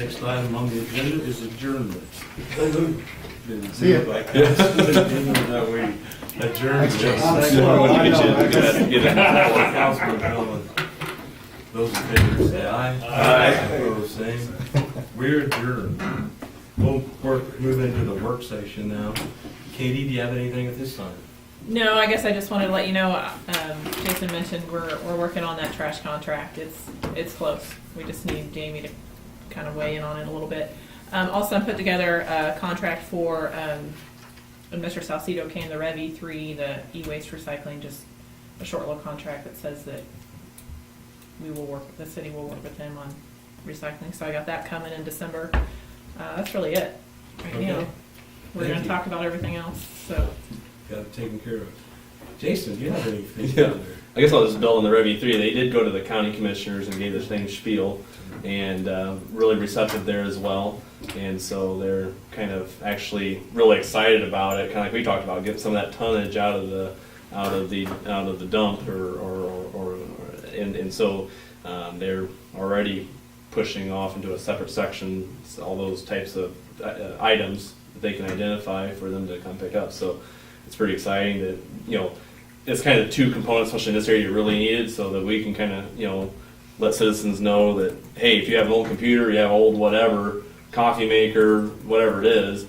Next item on the agenda is adjournment. See ya. That we adjourn. Councilman Helen. Those in favor say aye. Aye. Opposed, same. We're adjourned. We'll move into the work session now. Katie, do you have anything at this time? No, I guess I just wanted to let you know, Jason mentioned we're working on that trash contract. It's close. We just need Jamie to kind of weigh in on it a little bit. Also, I put together a contract for, when Mr. Salcido came, the Rev E3, the e-waste recycling, just a short little contract that says that the city will work with him on recycling. So I got that coming in December. That's really it right Okay. now. We're Thank gonna you. talk about everything else, so. Got it taken care of. Jason, do you have anything? Yeah. I guess I'll just build on the Rev 3. They did go to the county commissioners and gave the same spiel, and really receptive there as well. And so they're kind of actually really excited about it, kind of like we talked about, getting some of that tonnage out of the dump, and so they're already pushing off into a separate section all those types of items that they can identify for them to come pick up. So it's pretty exciting that, it's kind of two components, especially in this area, you really need it, so that we can kind of, let citizens know that, hey, if you have an old computer, you have old whatever, coffee maker, whatever it is,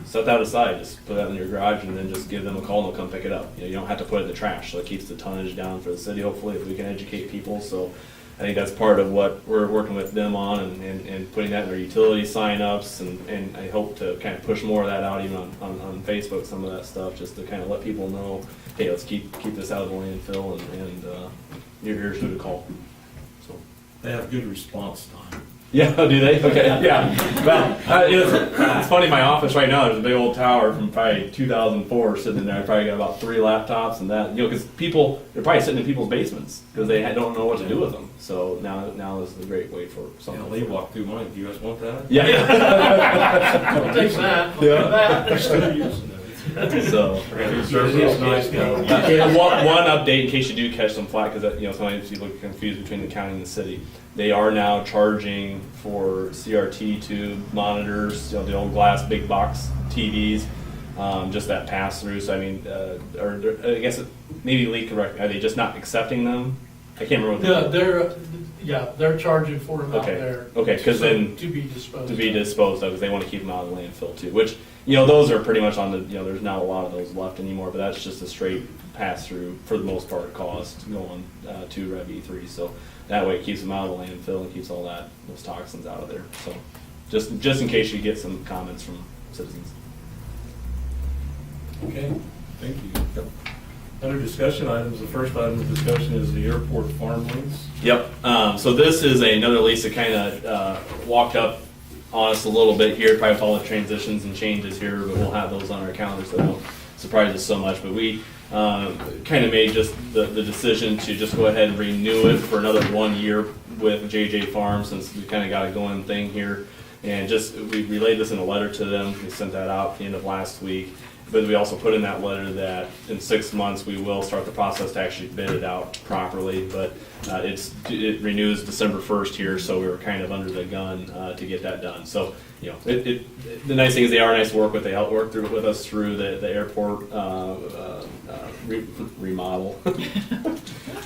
set that aside, just put that in your garage and then just give them a call and they'll come pick it up. You don't have to put it in the trash, so it keeps the tonnage down for the city, hopefully, if we can educate people. So I think that's part of what we're working with them on, and putting that in their utility sign-ups, and I hope to kind of push more of that out even on Facebook, some of that stuff, just to kind of let people know, hey, let's keep this out of the landfill, and here's who to call. So. They have good response time. Yeah, do they? Okay, yeah. Well, it's funny, my office right now, there's a big old tower from probably 2004 sitting in there. I probably got about 3 laptops and that, because they're probably sitting in people's basements because they don't know what to do with them. So now this is a great way for Yeah, something. Lee walked through mine. Do you guys want that? Yeah. Take that. They're still using it. So. It is nice. One update in case you do catch some flack, because sometimes you look confused between the county and the city. They are now charging for CRT tube monitors, the old glass big box TVs, just that pass through. So I mean, I guess maybe Lee correct. Are they just not accepting them? I can't remember. What They're charging for them out Okay. there. Okay, 'cause then to be disposed. to be disposed of, because they want to keep them out of the landfill too. Which those are pretty much on the there's not a lot of those left anymore. But that's just a straight pass through for the most part cost going to Rev E3. So that way it keeps them out of the landfill and keeps all those toxins out of there. So just in case you get some comments from citizens. Okay, thank you. Under discussion items, the first item of discussion is the airport farm lease. Yep. So this is another lease that kind of walked up on us a little bit here, probably with all the transitions and changes here, but we'll have those on our calendar so they don't surprise us so much. But we kind of made just the decision to just go ahead and renew it for another 1 year with JJ Farms, since we kind of got a going thing here. And we relayed this in a letter to them. We sent that out at the end of last week. But we also put in that letter that in 6 months we will start the process to actually bid it out properly. But it renews December 1st here, so we were kind of under the gun to get that done. So the nice thing is they are nice to work with. They help work with us through the airport remodel,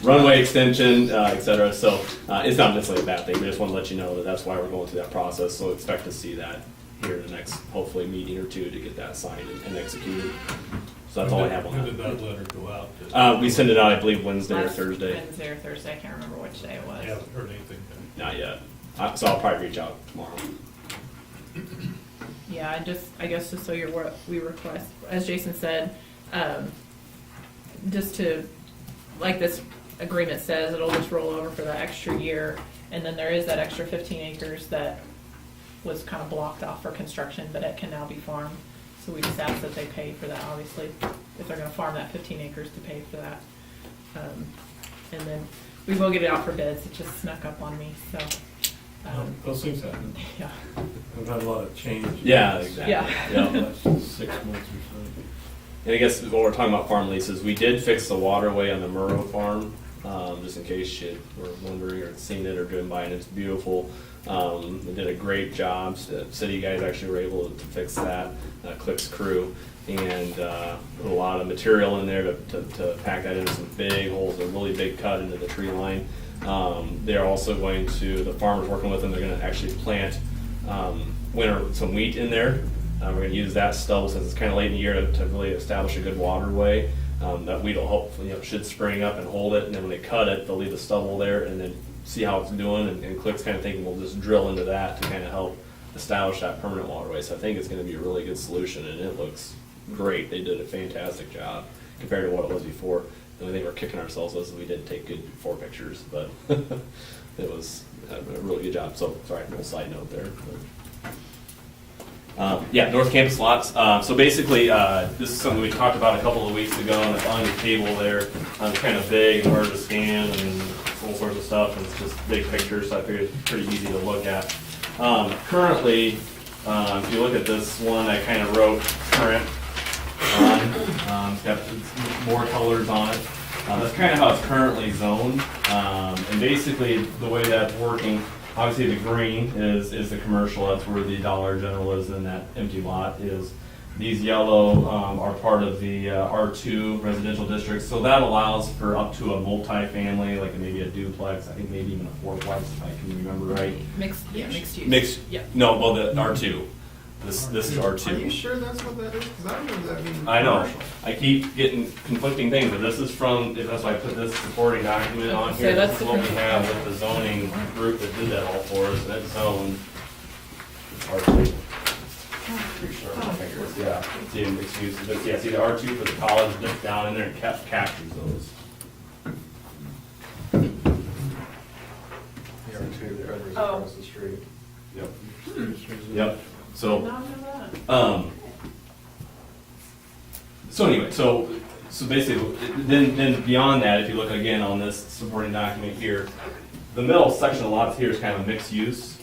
runway extension, etc. So it's not necessarily a bad thing. We just want to let you know that that's why we're going through that process. So expect to see that here in the next, hopefully, meeting or two to get that signed and executed. So that's all I have on When that. did that letter go out? We send it out, I believe, Wednesday or Last Thursday. Wednesday or Thursday, I can't remember which day it I was. haven't heard anything. Not yet. So I'll probably reach out tomorrow. Yeah, I guess just so you're what we request, as Jason said, just to, like this agreement says, it'll just roll over for the extra year, and then there is that extra 15 acres that was kind of blocked off for construction, but it can now be farmed. So we just ask that they pay for that, obviously, if they're gonna farm that 15 acres to pay for that. And then we will get it out for bids. It just snuck up on me, so. Those things happen. Yeah. We've had a lot of change. Yeah, exactly. Yeah. Yeah. The last 6 months or so. And I guess when we're talking about farm leases, we did fix the waterway on the Murrow farm just in case you were wondering or seen it or driven by it. It's beautiful. They did a great job. City guys actually were able to fix that, Click's crew, and put a lot of material in there to pack that into some big holes, a really big cut into the tree line. They're also going to, the farmers working with them, they're gonna actually plant some wheat in there. We're gonna use that stubble since it's kind of late in the year to really establish a good waterway. That wheat will hopefully, should spring up and hold it, and then when they cut it, they'll leave the stubble there and then see how it's doing, and Click's kind of thinking we'll just drill into that to kind of help establish that permanent waterway. So I think it's gonna be a really good solution, and it looks great. They did a fantastic job compared to what it was before. The only thing we're kicking ourselves is we didn't take good before pictures, but it was a really good job. So, sorry, a little side note there. Yeah, North Campus lots. So basically, this is something we talked about a couple of weeks ago, and it's on the table there. It's kind of big and hard to scan and all sorts of stuff, and it's just big pictures, so I figured it's pretty easy to look at. Currently, if you look at this one, I kind of wrote current on. It's got more colors on it. That's kind of how it's currently zoned. And basically, the way that's working, obviously the green is the commercial. That's where the Dollar General is, and that empty lot is. These yellow are part of the R2 residential district. So that allows for up to a multifamily, like maybe a duplex, I think maybe even a fourplex, if I can remember right. Mixed use. Mixed, Yeah. no, well, the R2. This is R2. Are you sure that's what that is? Because I remember that being I know. commercial. I keep getting conflicting things, but this is from, that's why I put this supporting document on So here. that's This is the what we commercial. have with the zoning group that did that all for us, and it's zoned. It's R2. Pretty sure my fingers, yeah. See, mixed use, but yeah, see the R2 for the college dipped down in there and captures those. The R2 there is Oh. across the street. Yep. Yep, so. No, no, So anyway, so basically, then beyond that, if you look again on this supporting document here, the middle section of lots here is kind of a mixed use,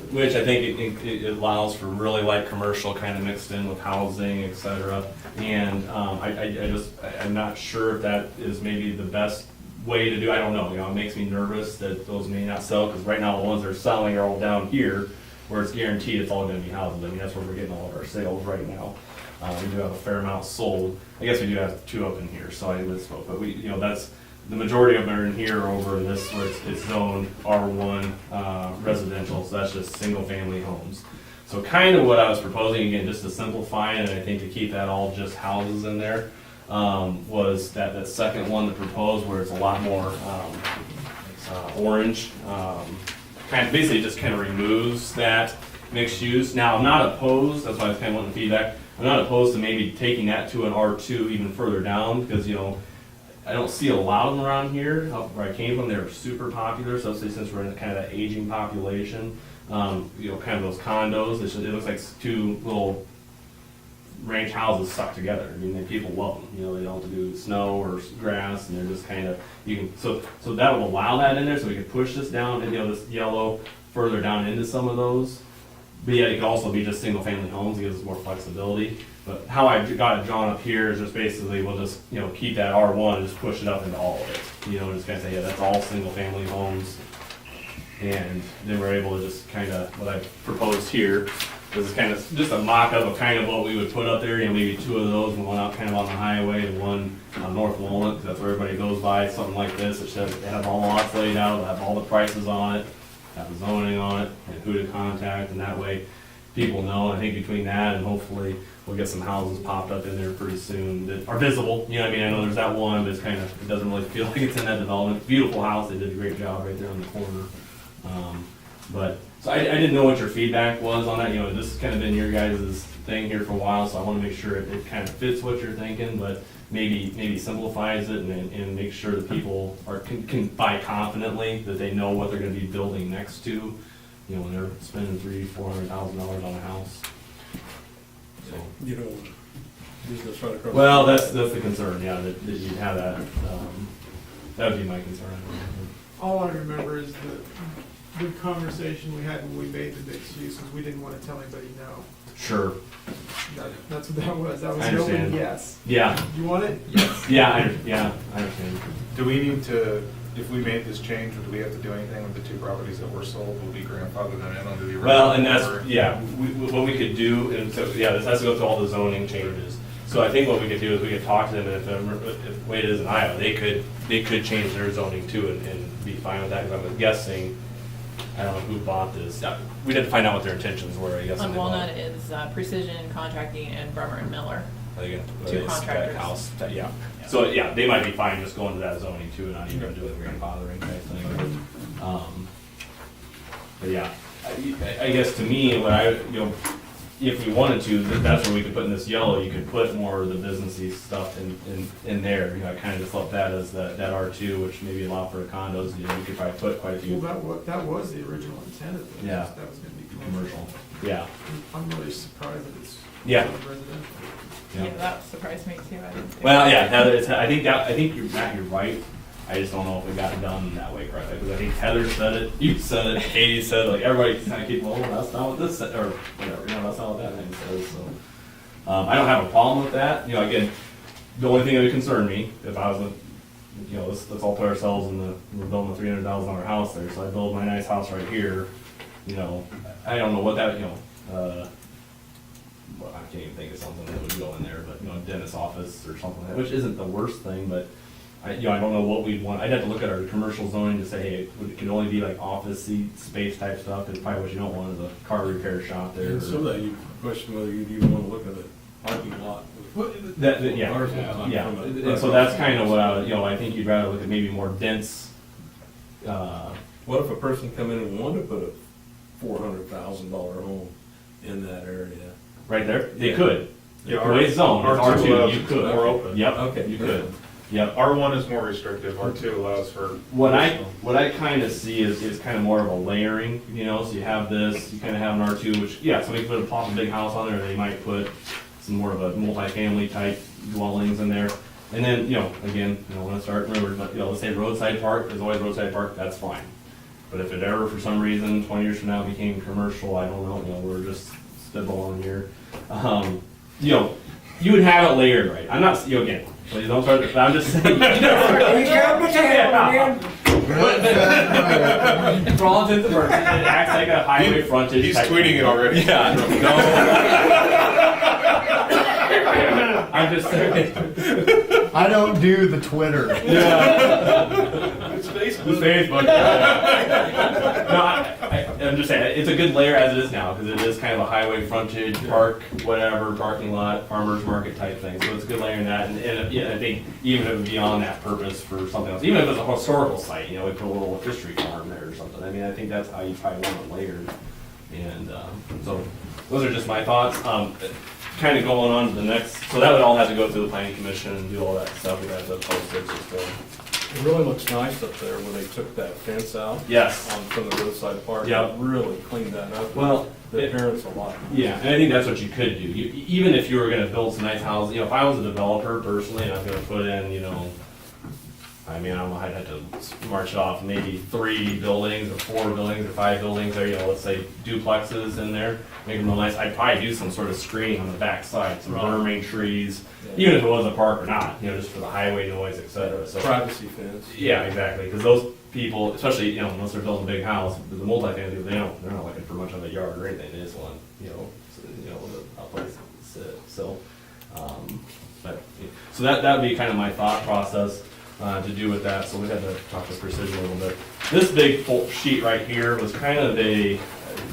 which I think it allows for really light commercial kind of mixed in with housing, et cetera. And I'm not sure if that is maybe the best way to do. I don't know. It makes me nervous that those may not sell, because right now the ones that are selling are all down here, where it's guaranteed it's all going to be houses. I mean, that's where we're getting all of our sales right now. We do have a fair amount sold. I guess we do have two up in here, so I misspoke. But we, that's the majority of them are in here over in this where it's zoned R1 residential. So that's just single family homes. So kind of what I was proposing, again, just to simplify it, and I think to keep that all just houses in there, was that second one that proposed where it's a lot more orange. Kind of basically just kind of removes that mixed use. Now, I'm not opposed, that's why I was kind of wanting feedback. I'm not opposed to maybe taking that to an R2 even further down, because, I don't see a lot of them around here. Up where I came from, they're super popular, so since we're in kind of that aging population, kind of those condos, it looks like two little ranch houses stuck together. I mean, people love them. They don't have to do snow or grass, and they're just kind of, so that would allow that in there, so we could push this down, and this yellow further down into some of those. But yeah, it could also be just single family homes, it gives us more flexibility. But how I got it drawn up here is just basically we'll just, keep that R1 and just push it up into all of it. Just kind of say, yeah, that's all single family homes. And then we're able to just kind of, what I proposed here, is kind of just a mock-up of kind of what we would put up there, maybe two of those, and one out kind of on the highway, and one on North Walnut, because that's where everybody goes by, something like this. It should have all the lots laid out, it'll have all the prices on it, have the zoning on it, and who to contact, and that way people know. I think between that and hopefully we'll get some houses popped up in there pretty soon that are visible. I know there's that one, but it doesn't really feel like it's in that development. Beautiful house, they did a great job right there on the corner. So I didn't know what your feedback was on that. This has kind of been your guys' thing here for a while, so I want to make sure it kind of fits what you're thinking, but maybe simplifies it and make sure that people can buy confidently, that they know what they're going to be building next to, when they're spending $300,000-$400,000 on a house. So. Business right across. Well, that's the concern, yeah, that you'd have that. That would be my concern. All I remember is the conversation we had when we made the mixed uses. We didn't want to tell anybody no. Sure. That's what that was. That was I the open understand. yes. Yeah, You want it? Yes. yeah, I understand. Do we need to, if we made this change, do we have to do anything with the two properties that were sold? Will be grandfathered in under the original? Well, and that's, or- yeah, what we could do, and so, yeah, this has to go through all the zoning changes. So I think what we could do is we could talk to them, and if the way it is in Iowa, they could change their zoning too and be fine with that, because I'm guessing, I don't know who bought this. We'd have to find out what their intentions were, I guess. On when they bought Walnut it. is Precision Contracting and Brummer and Miller. Two Two contractors. House, yeah. So, yeah, they might be fine just going to that zoning too and not even doing grandfathering type thing. But yeah, I guess to me, what if we wanted to, that's where we could put in this yellow, you could put more of the businessy stuff in there. I kind of just left that as that R2, which maybe allow for condos, you could probably put quite a few. Well, that was the original intent of it. Yeah. That was gonna be Commercial, yeah. I'm really surprised that it's. Yeah. Residential. Yeah, that surprised me too. I didn't think Well, yeah, I think you're, Matt, you're right. I just don't know if it got done that way correctly, because I think Heather said it, you said it, Katie said it, like, everybody kind of keep, well, that's not what this said, or whatever, that's not what that thing says, so. I don't have a problem with that, again, the only thing that would concern me, if I was, let's all put ourselves we're building a $300,000 house there, so I build my nice house right here, I don't know what that, well, I can't even think of something that would go in there, but, dentist office or something like that, which isn't the worst thing, but I don't know what we'd want. I'd have to look at our commercial zoning to say, hey, it could only be like office seat, space type stuff, because probably what you don't want is a car repair shop there. And some of that, you question whether you'd even want to look at a parking lot. Yeah, Cars all the time yeah, from a- and so that's kind of what I think you'd rather look at maybe more dense, What if a person come in and wanted to put a $400,000 home in that area? right there, they Yeah. could. Yeah, The way it's zoned, it's R2 R2, allows you could. more open. Yep, Okay. you could, yep. R1 is more restrictive, R2 allows for. What I kind of see is kind of more of a layering, so you have this, you kind of have an R2, which, yeah, somebody could pop a big house on there, they might put some more of a multifamily type dwellings in there. And then, again, when I start, remember, but, let's say roadside park, there's always roadside park, that's fine. But if it ever, for some reason, 20 years from now became commercial, I don't know, we're just spitballing here. You would have it layered right. I'm not, again, please don't start, but I'm just saying. For all intents and purposes, it acts like a highway frontage. He's type tweeting thing. it already. Yeah, no. I'm just saying. I don't do the Twitter. Yeah. It's Facebook. The Facebook. No, I'm just saying, it's a good layer as it is now, because it is kind of a highway frontage, park, whatever, parking lot, farmer's market type thing, so it's a good layer in that, and yeah, I think even if it would be on that purpose for something else, even if it's a historical site, we put a little fishery farm there or something, I think that's how you probably want it layered, and, so, those are just my thoughts, kind of going on to the next, so that would all have to go through the planning commission and do all that stuff, we'd have to post it, so. It really looks nice up there when they took that fence out. Yes. From the roadside park. Yeah. It really cleaned that up. Well, The appearance a lot. yeah, and I think that's what you could do. Even if you were going to build some nice houses, if I was a developer personally, and I was going to put in, I don't know, I'd have to march off maybe 3 buildings or 4 buildings or 5 buildings, or let's say duplexes in there, make them real nice. I'd probably do some sort of screening on the back side, some berming trees, even if it was a park or not, just for the highway noise, et cetera. So Privacy fence. yeah, exactly, because those people, especially, unless they're building a big house, the multifamily, they're not looking for much of a yard or anything, they just want, a place to sit, so, so that would be kind of my thought process, to do with that, so we had to talk to Precision a little bit. This big sheet right here was kind of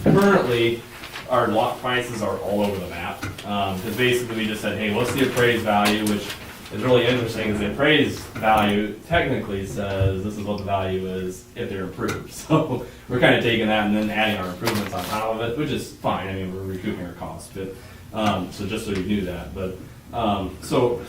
currently, our lot prices are all over the map, because basically we just said, hey, what's the appraised value, which is really interesting, is the appraised value technically says this is what the value is if they're improved. So we're kind of taking that and then adding our improvements on top of it, which is fine. We're recouping our costs, but so just so you knew that. But so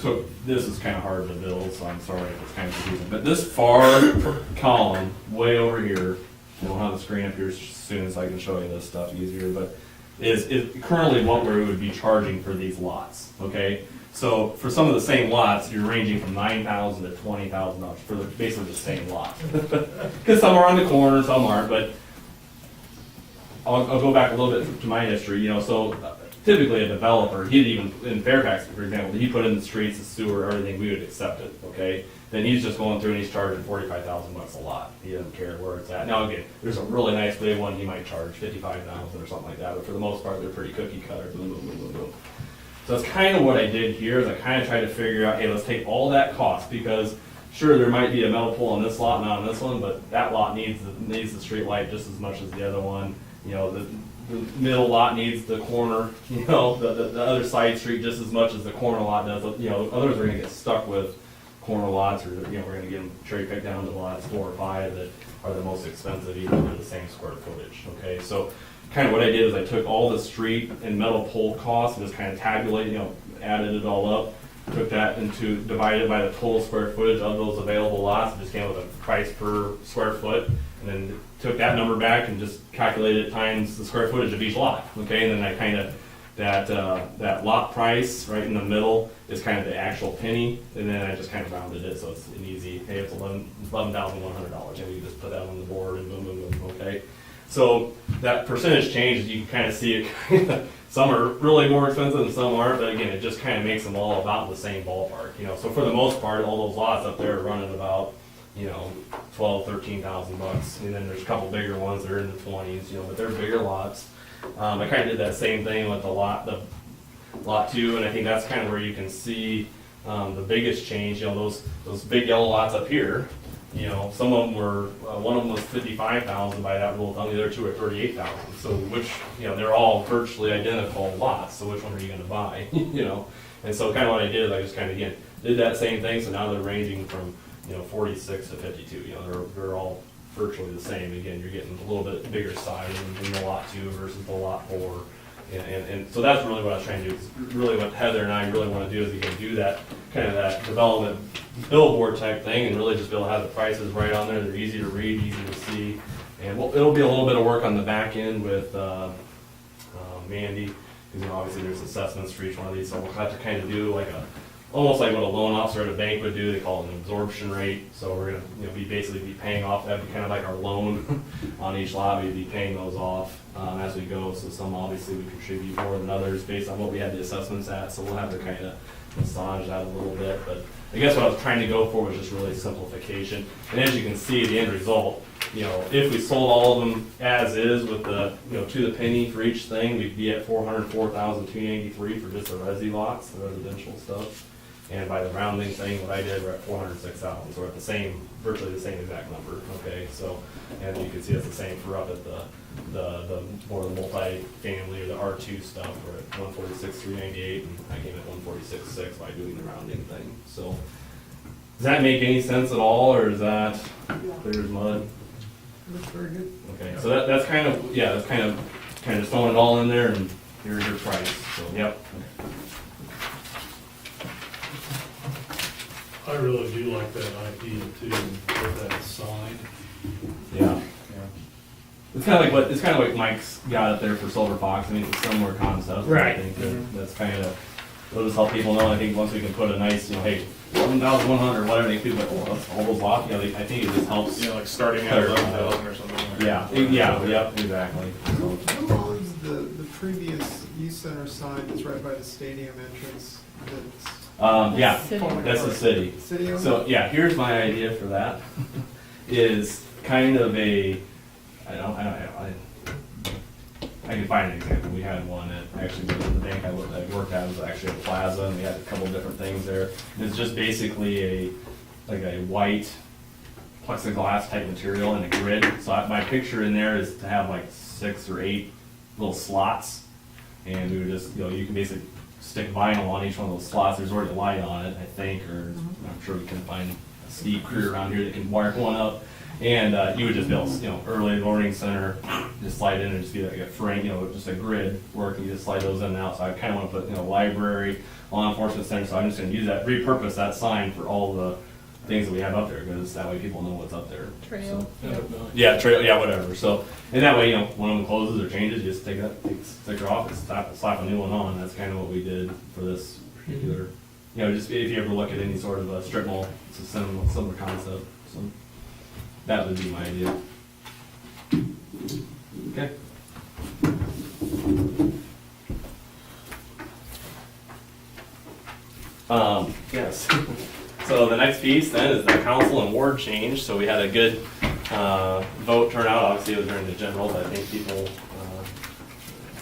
this is kind of hard to build, so I'm sorry if it's kind of confusing. But this far column, way over here, we'll have the screen up here as soon as I can show you this stuff easier, but is currently what we would be charging for these lots, okay? So for some of the same lots, you're ranging from $9,000 to $20,000 for basically the same lot. Because some are on the corner, some aren't, but I'll go back a little bit to my history, so typically a developer, he'd even, in Fairfax, for example, he put in the streets, the sewer, everything, we would accept it, okay? Then he's just going through and he's charging $45,000 a lot. He doesn't care where it's at. Now, again, there's a really nice big one, he might charge $55,000 or something like that, but for the most part, they're pretty cookie cutter, boom, boom, boom, boom, boom. So that's kind of what I did here, is I kind of tried to figure out, hey, let's take all that cost, because sure, there might be a metal pole on this lot, not on this one, but that lot needs the street light just as much as the other one. You know, the middle lot needs the corner, you know, the other side street just as much as the corner lot does. You know, others are gonna get stuck with corner lots, or, you know, we're gonna get them cherry picked down to lots 4 or 5 that are the most expensive, even for the same square footage, okay? So kind of what I did is I took all the street and metal pole costs and just kind of tabulated, you know, added it all up, took that into, divided by the total square footage of those available lots, and just came up with a price per square foot, and then took that number back and just calculated it times the square footage of each lot, okay? And then I kind of, that lot price right in the middle is kind of the actual penny, and then I just kind of rounded it, so it's an easy, hey, it's $11,100, and we just put that on the board and boom, boom, boom, okay? So that percentage change, you can kind of see it, some are really more expensive and some aren't, but again, it just kind of makes them all about the same ballpark, you know? So for the most part, all those lots up there are running about, you know, $12,000-13,000, and then there's a couple bigger ones that are in the 20s, you know, but they're bigger lots. I kind of did that same thing with the lot 2, and I think that's kind of where you can see the biggest change. You know, those big yellow lots up here. You know, some of them were, one of them was 55,000 by that rule of thumb, the other 2 are 38,000. So which, you know, they're all virtually identical lots. So which one are you going to buy? You know, and so kind of what I did is I just kind of again did that same thing. So now they're ranging from, you know, 46 to 52. You know, they're all virtually the same. Again, you're getting a little bit bigger size in the lot 2 versus the lot 4. And so that's really what I was trying to do. Is really what Heather and I really want to do is again do that kind of that development billboard type thing, and really just be able to have the prices right on there. They're easy to read, easy to see, and it'll be a little bit of work on the back end with Mandy, because you know, obviously there's assessments for each one of these, so we'll have to kind of do like almost like what a loan officer at a bank would do. They call it an absorption rate. So we're gonna, you know, basically be paying off. That'd be kind of like our loan on each lot. We'd be paying those off as we go. So some obviously we contribute more than others based on what we had the assessments at. So we'll have to kind of massage that a little bit. But I guess what I was trying to go for was just really simplification. And as you can see, the end result, you know, if we sold all of them as is with the, you know, to the penny for each thing, we'd be at $404,283 for just the resi lots, the residential stuff. And by the rounding thing, what I did, we're at 406,000, so we're at the same, virtually the same exact number, okay? So, and you can see it's the same for up at the more the multi-family or the R2 stuff, we're at 146,398, and I came at 146,600 by doing the rounding thing. So, does that make any sense at all, or is that clear as mud? Looks very good. Okay, so that's kind of, yeah, that's kind of just throwing it all in there, and here's your price, so, yep. I really do like that idea too, with that sign. Yeah. It's kind of like Mike's got up there for Silver Fox. I mean, it's a similar concept. Right. I think that's kind of, it'll just help people know. I think once we can put a nice, you know, hey, 11,100 or whatever, they feel like, oh, that's all those lots. You know, I think it just helps. You know, like starting at 11,000 or something. Yep, exactly. So, Who owns the previous youth center sign that's right by the stadium entrance? yeah, City. that's the city. City owns So yeah, here's my idea for that. Is kind of a, I can find an example. We had one at actually the bank I worked at was actually a plaza, and we had a couple different things there. And it's just basically a white plexiglass type material and a grid. So my picture in there is to have like 6 or 8 little slots, and we would just, you know, you can basically stick vinyl on each one of those slots. There's already a light on it, I think, or I'm sure we can find a Steve crew around here that can wire one up. And you would just build, you know, early learning center, just slide in and just be like a frame, you know, just a grid work, and you just slide those in and out. So I kind of want to put, you know, library, law enforcement center, so I'm just going to use that, repurpose that sign for all the things that we have up there, because that way people know what's up there. Trail. So, yeah, trail, yeah, whatever. So, and that way, you know, when one closes or changes, you just take that sticker off and slap a new one on. That's kind of what we did for this particular, you know, just if you ever look at any sort of a strip mall, it's a similar concept. So that would be my idea. Okay. so the next piece then is the council and ward change. So we had a good vote turnout. Obviously, it was during the general, but I think people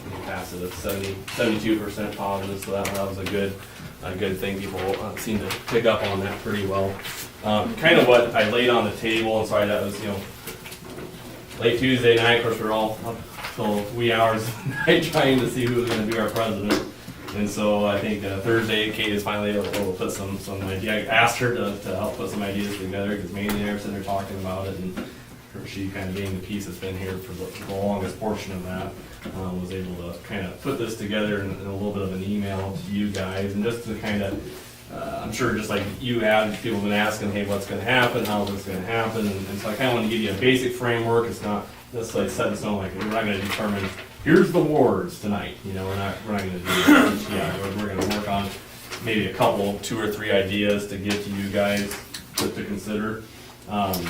we passed it at 72% positive. So that was a good thing. People seem to pick up on that pretty well. Kind of what I laid on the table, and sorry that was late Tuesday night. Of course, we were all up till wee hours of the night trying to see who was going to be our president. And so I think Thursday, Kate is finally able to put some idea. I asked her to help put some ideas together because mainly they're sitting there talking about it, and she kind of being the piece that's been here for the longest portion of that, was able to kind of put this together in a little bit of an email to you guys, and just to kind of, I'm sure just like you have, people have been asking, hey, what's going to happen, how's this going to happen, and so I kind of want to give you a basic framework. It's not just like set in stone, like we're not going to determine here's the wards tonight. We're not going to do that. Yeah, we're going to work on maybe a couple, 2 or 3 ideas to give to you guys to consider. But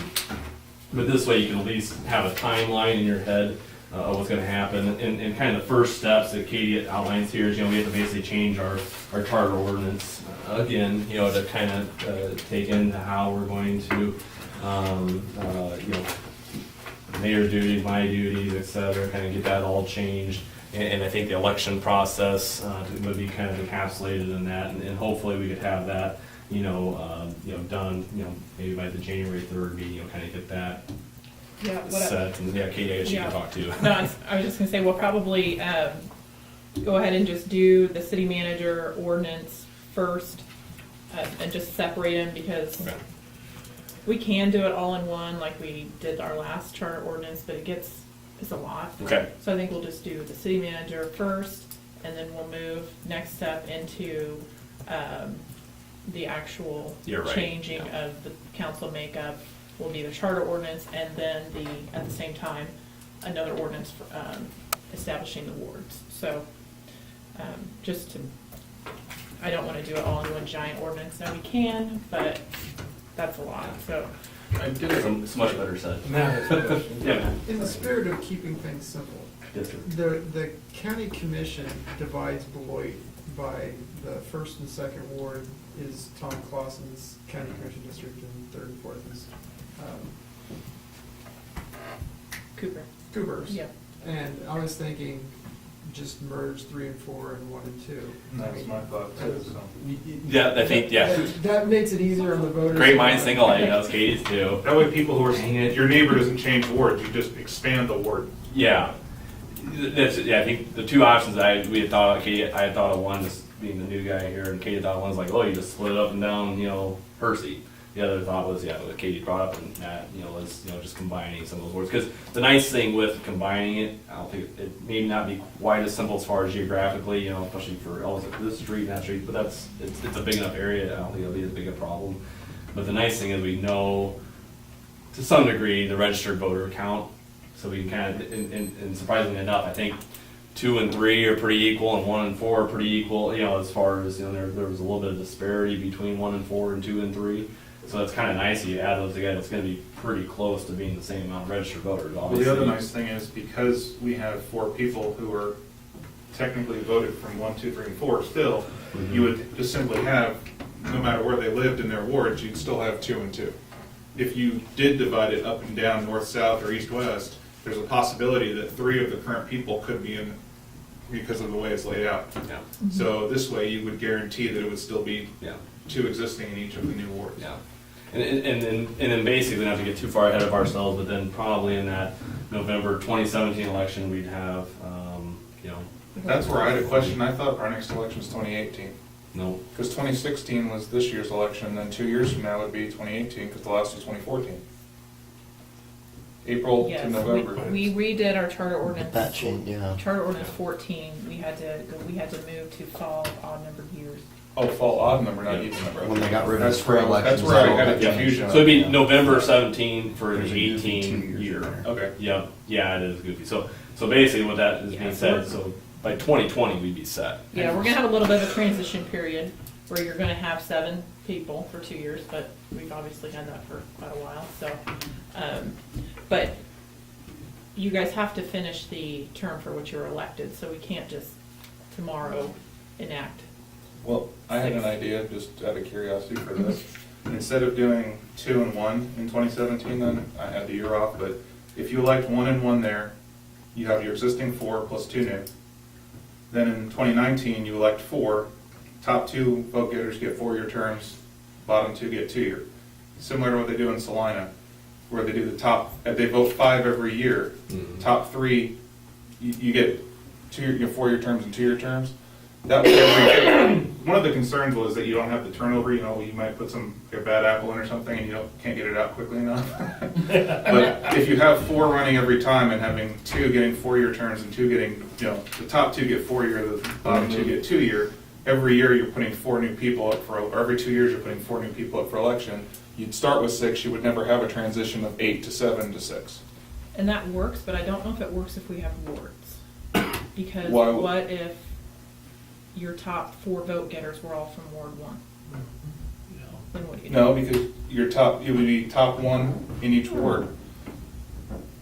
this way you can at least have a timeline in your head of what's going to happen. And kind of the first steps that Katie outlines here is, we have to basically change our charter ordinance again, to kind of take into how we're going to, mayor duties, my duties, et cetera, kind of get that all changed. And I think the election process would be kind of encapsulated in that, and hopefully we could have that, done, maybe by the January 3rd meeting, kind of get that set. And Katie, I guess you can talk too. No, I was just gonna say, we'll probably go ahead and just do the city manager ordinance first, and just separate them, because Okay. we can do it all in one, like we did our last charter ordinance, but it's a lot. Okay. So I think we'll just do the city manager first, and then we'll move next step into the actual You're right, changing yeah. of the council makeup will be the charter ordinance, and then at the same time, another ordinance for establishing the wards. So I don't want to do it all in one giant ordinance. Now we can, but that's a lot. So I did It's much better said. Yeah. In the spirit of keeping things simple, Yes, sir. the county commission divides Beloit by the 1st and 2nd ward is Tom Clausen's county commission district, and 3rd and 4th is Cooper's. yeah. And I was thinking, just merge 3 and 4 and 1 and 2. That was my thought too, so. Yeah, I think, yeah. That makes it easier on the voters. Great minds think alike. That was Katie's too. That way people who are, Dang it. your neighbor doesn't change wards, you just expand the ward. Yeah. I think the 2 options we had thought of, Katie, I had thought of one, just being the new guy here, and Katie thought one's like, oh, you just split it up and down, Percy. The other thought was, what Katie brought up, and that, was, just combining some of those words. Because the nice thing with combining it, I don't think it may not be quite as simple as far as geographically, especially for this street and that street, but it's a big enough area, I don't think it'll be as big a problem. But the nice thing is we know, to some degree, the registered voter count, so we can kind of, and surprisingly enough, I think 2 and 3 are pretty equal, and 1 and 4 are pretty equal, as far as, there was a little bit of disparity between 1 and 4 and 2 and 3. So it's kind of nice, you add those together, it's going to be pretty close to being the same amount of registered voters, Well, obviously. the other nice thing is, because we have 4 people who are technically voted from 1, 2, 3, and 4 still, you would just simply have, no matter where they lived in their wards, you'd still have 2 and 2. If you did divide it up and down, north, south, or east, west, there's a possibility that 3 of the current people could be in, because of the way it's laid out. Yeah, So this way, you would guarantee that it would still be yeah, 2 existing in each of the new wards. yeah. And then basically, we don't have to get too far ahead of ourselves, but then probably in that November 2017 election, we'd have, That's where I had a question. I thought our next election was 2018. no, Because 2016 was this year's election, then 2 years from now would be 2018, because the last was 2014. April Yes, to November. we redid our charter ordinance. That changed, yeah. Charter ordinance 14, we had to move to fall odd numbered years. Oh, fall odd number, not Yeah. even number. When they got rid of That's the spring where- elections. That's where I that had a all got confusion. so it'd be Yeah. November 17 for There's the a goofy 18 2 years year. in there. Okay. Yep, yeah, it is goofy. So basically what that is Yeah, being so said, we're- so by 2020, we'd be set. Yeah, we're gonna have a little bit of a transition period where you're gonna have 7 people for 2 years, but we've obviously had that for quite a while, so. But you guys have to finish the term for which you're elected, so we can't just tomorrow enact. Well, I had an idea, just out of curiosity for this. instead of doing 2 and 1 in 2017, then I had the year off, but if you elect 1 and 1 there, you have your existing 4 plus 2 new. Then in 2019, you elect 4, top 2 vote getters get 4-year terms, bottom 2 get 2-year. Similar to what they do in Salina, where they do the top, they vote 5 every year. Top 3, you get 4-year terms and 2-year terms. That was every, one of the concerns was that you don't have the turnover, you know, you might put a bad apple in or something and can't get it out quickly enough. But if you have 4 running every time and having 2 getting 4-year terms and 2 getting, the top 2 get 4-year, the bottom 2 get 2-year, every year you're putting 4 new people up or every 2 years you're putting 4 new people up for election. You'd start with 6, you would never have a transition of 8 to 7 to 6. And that works, but I don't know if it works if we have wards. Because Why? what if your top 4 vote getters were all from Ward 1? Then what do you do? No, because you would be top 1 in each ward.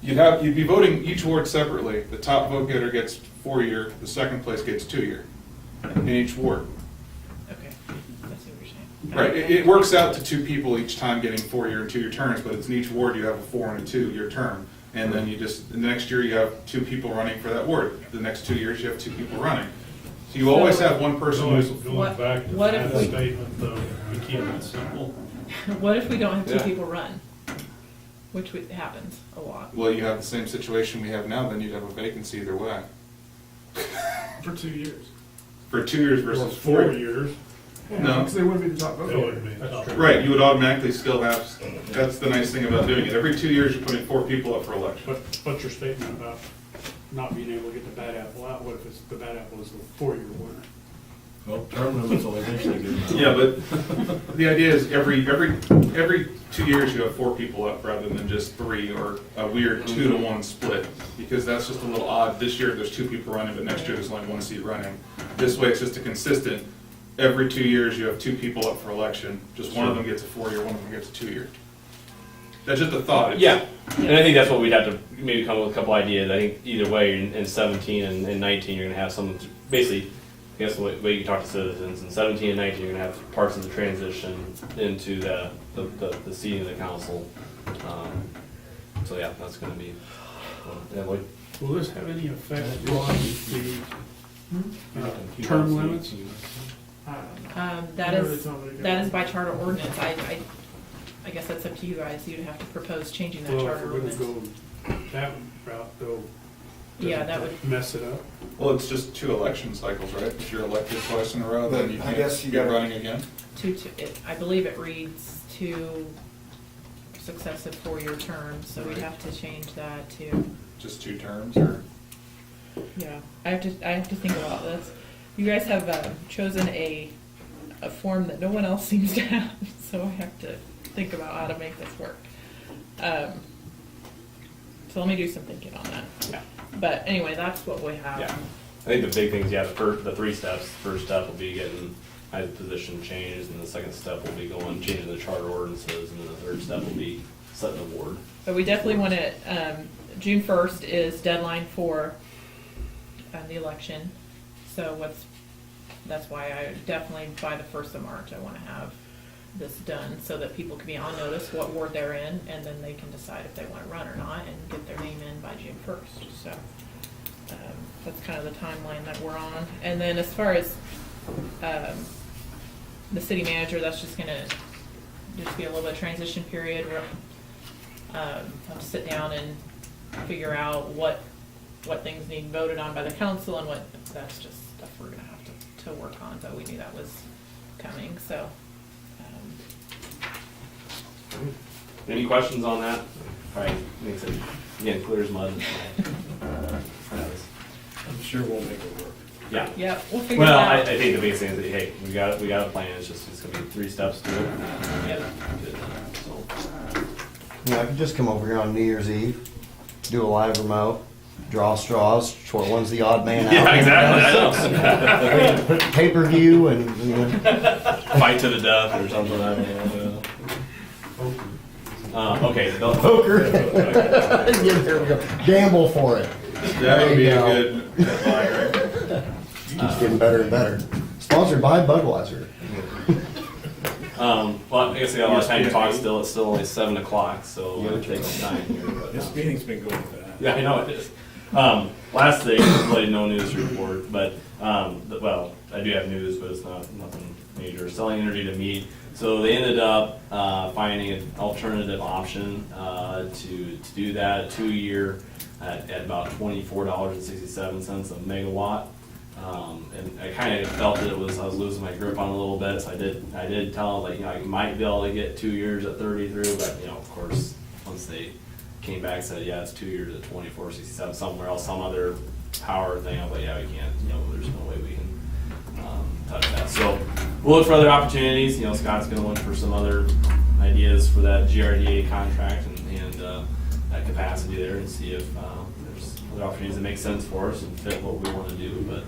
You'd be voting each ward separately. The top vote getter gets 4-year, the second place gets 2-year in each ward. Okay, that's what you're saying. Right, it works out to 2 people each time getting 4-year and 2-year terms, but it's in each ward you have a 4 and a 2-year term. And then the next year you have 2 people running for that ward. The next 2 years you have 2 people running. So you always have one person who's, Going back to What if that we- statement, though, we keep it simple. What if we don't have 2 Yeah. people run? Which happens a lot. well, you have the same situation we have now, then you'd have a vacancy either way. For 2 years. For 2 years Or versus 4 4. years. No. Because they wouldn't be the top That vote. would be tough. Right, you would automatically still have, that's the nice thing about doing it. Every 2 years you're putting 4 people up for election. But your statement about not being able to get the bad apple out, what if the bad apple is the 4-year winner? Well, term limits will eventually get enough. Yeah, but the idea is every 2 years you have 4 people up rather than just 3 or a weird 2 to 1 split, because that's just a little odd. This year there's 2 people running, but next year there's only 1 seat running. This way it's just a consistent, every 2 years you have 2 people up for election, just one of them gets a 4-year, one of them gets a 2-year. That's just a thought. Yeah, and I think that's what we'd have to maybe come up with a couple ideas. I think either way, in 17 and 19, you're gonna have some, basically, I guess the way you talk to citizens, in 17 and 19, you're gonna have parts of the transition into the seating of the council. So yeah, that's gonna be, yeah, Lloyd? Will this have any effect on the term limits? That is by charter ordinance. I guess that's up to you guys. You'd have to propose changing that Well, if charter we're gonna ordinance. go that route, though. Yeah, that would, Mess it up. Well, it's just 2 election cycles, right? If you're elected twice in a row, then you I guess you get gotta- running again. I believe it reads 2 successive 4-year terms, so we'd have to change that to, Just 2 terms, or? yeah. I have to think about this. You guys have chosen a form that no one else seems to have, so I have to think about how to make this work. So let me do some thinking on that. Yeah. But anyway, that's what we have. Yeah. I think the big things, yeah, the 3 steps. First step will be getting either position changed, and the second step will be changing the charter ordinances, and then the third step will be setting the board. But we definitely want to, June 1st is deadline for the election. So that's why I definitely, by the 1st of March, I want to have this done so that people can be on notice what ward they're in, and then they can decide if they want to run or not and get their name in by June 1st. So that's kind of the timeline that we're on. And then as far as the city manager, that's just going to just be a little bit of transition period. We're have to sit down and figure out what things need voted on by the council and what, that's just stuff we're gonna have to work on, so we knew that was coming, so. Any questions on that? Probably makes it, again, clear as mud. I'm sure we'll make it work. Yeah. Yeah, we'll figure it Well, out. I think the biggest thing is that, hey, we got a plan, it's gonna be 3 steps to it. Yep. So, Yeah, I could just come over here on New Year's Eve, do a live remote, draw straws, short one's the odd man out. Yeah, exactly, I know. Put pay-per-view and, you know. Fight to the death or something, I don't know. Okay, the- Poker. Yeah, there we go. Gamble for it. That would be a There you good headline, right? It's getting better and better. Sponsored by Budweiser. Well, I guess I got a lot of time to talk ESPN. still. It's still only 7 o'clock, so Yeah. it takes some time here. But, This meeting's been going fast. yeah, I know it is. Last thing, really no news report, but, well, I do have news, but it's not nothing major. Selling Energy to Meat. So they ended up finding an alternative option to do that, a 2-year at about $24.67 a megawatt. And I kind of felt that I was losing my grip on it a little bit, so I did tell them, like, you know, I might be able to get 2 years at 33, but, you know, of course, once they came back and said, yeah, it's 2 years at 24.67 somewhere else, some other power thing, I was like, yeah, we can't, you know, there's no way we can touch that. So we'll look for other opportunities. You know, Scott's gonna look for some other ideas for that GRDA contract and that capacity there, and see if there's other opportunities that make sense for us and fit what we want to do, but